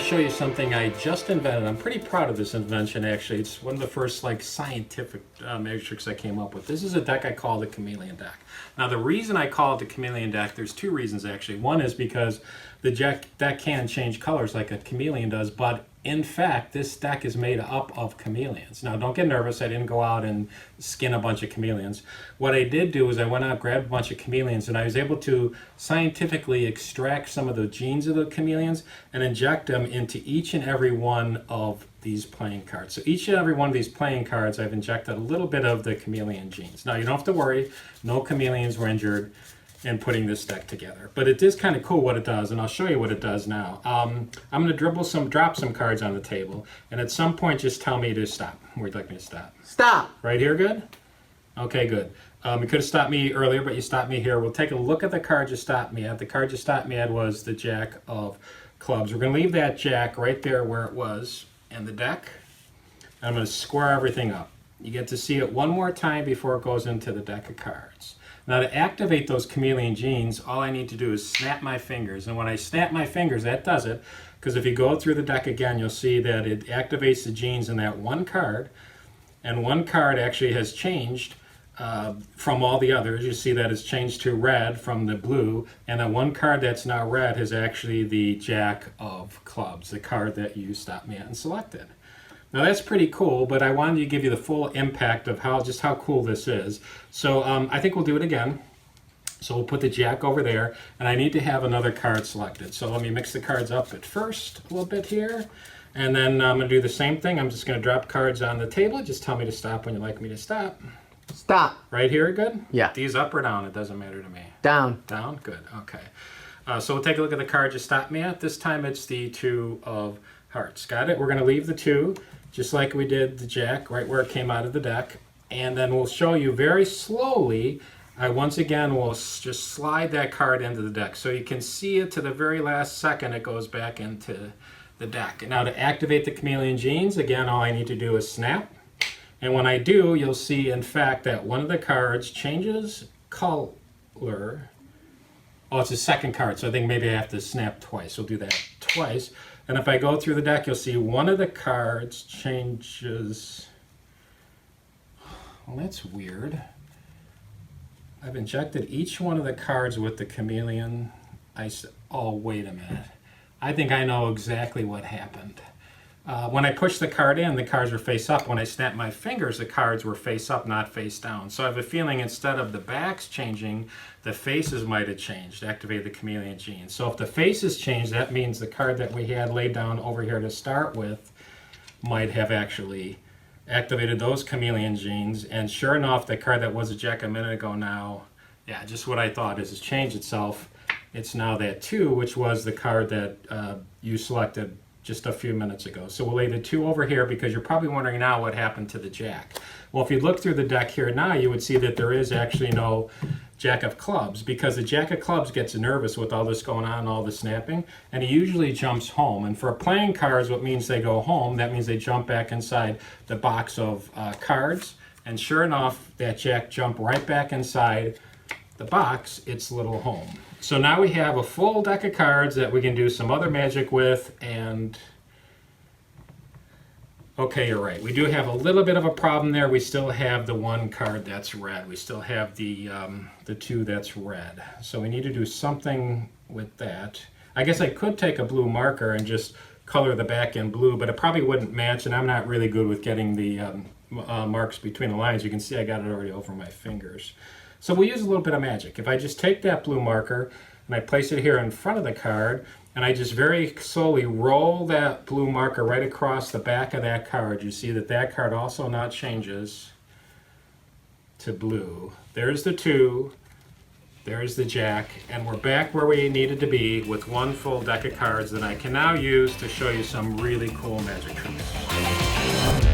show you something I just invented. I'm pretty proud of this invention, actually. It's one of the first scientific magic tricks I came up with. This is a deck I call the chameleon deck. Now the reason I call it the chameleon deck, there's two reasons actually. One is because the deck can change colors like a chameleon does, but in fact, this deck is made up of chameleons. Now, don't get nervous. I didn't go out and skin a bunch of chameleons. What I did do is I went out, grabbed a bunch of chameleons, and I was able to scientifically extract some of the genes of the chameleons and inject them into each and every one of these playing cards. So each and every one of these playing cards, I've injected a little bit of the chameleon genes. Now, you don't have to worry. No chameleons were injured in putting this deck together, but it is kind of cool what it does, and I'll show you what it does now. I'm going to drop some cards on the table, and at some point just tell me to stop. Where'd you like me to stop? Stop. Right here, good? Okay, good. You could have stopped me earlier, but you stopped me here. We'll take a look at the card you stopped me at. The card you stopped me at was the Jack of Clubs. We're going to leave that Jack right there where it was in the deck. And I'm going to square everything up. You get to see it one more time before it goes into the deck of cards. Now to activate those chameleon genes, all I need to do is snap my fingers. And when I snap my fingers, that does it. Because if you go through the deck again, you'll see that it activates the genes in that one card. And one card actually has changed from all the others. You see that it's changed to red from the blue. And the one card that's now red is actually the Jack of Clubs, the card that you stopped me at and selected. Now that's pretty cool, but I wanted to give you the full impact of just how cool this is. So I think we'll do it again. So we'll put the Jack over there, and I need to have another card selected. So let me mix the cards up at first a little bit here, and then I'm going to do the same thing. I'm just going to drop cards on the table. Just tell me to stop when you'd like me to stop. Stop. Right here, good? Yeah. These up or down? It doesn't matter to me. Down. Down? Good. Okay. So we'll take a look at the card you stopped me at. This time it's the Two of Hearts. Got it? We're going to leave the two, just like we did the Jack, right where it came out of the deck. And then we'll show you very slowly, once again, we'll just slide that card into the deck. So you can see it to the very last second it goes back into the deck. And now to activate the chameleon genes, again, all I need to do is snap. And when I do, you'll see, in fact, that one of the cards changes color. Oh, it's the second card, so I think maybe I have to snap twice. We'll do that twice. And if I go through the deck, you'll see one of the cards changes. Well, that's weird. I've injected each one of the cards with the chameleon. Oh, wait a minute. I think I know exactly what happened. When I pushed the card in, the cards were face up. When I snapped my fingers, the cards were face up, not face down. So I have a feeling instead of the backs changing, the faces might have changed, activate the chameleon gene. So if the faces changed, that means the card that we had laid down over here to start with might have actually activated those chameleon genes. And sure enough, the card that was a Jack a minute ago now, yeah, just what I thought is it's changed itself. It's now that two, which was the card that you selected just a few minutes ago. So we'll lay the two over here because you're probably wondering now what happened to the Jack. Well, if you look through the deck here now, you would see that there is actually no Jack of Clubs because the Jack of Clubs gets nervous with all this going on, all the snapping, and he usually jumps home. And for playing cards, what means they go home, that means they jump back inside the box of cards. And sure enough, that Jack jumped right back inside the box, its little home. So now we have a full deck of cards that we can do some other magic with, and okay, you're right. We do have a little bit of a problem there. We still have the one card that's red. We still have the two that's red. So we need to do something with that. I guess I could take a blue marker and just color the back in blue, but it probably wouldn't match, and I'm not really good with getting the marks between the lines. You can see I got it already over my fingers. So we'll use a little bit of magic. If I just take that blue marker and I place it here in front of the card, and I just very slowly roll that blue marker right across the back of that card, you see that that card also now changes to blue. There's the two, there's the Jack, and we're back where we needed to be with one full deck of cards that I can now use to show you some really cool magic tricks.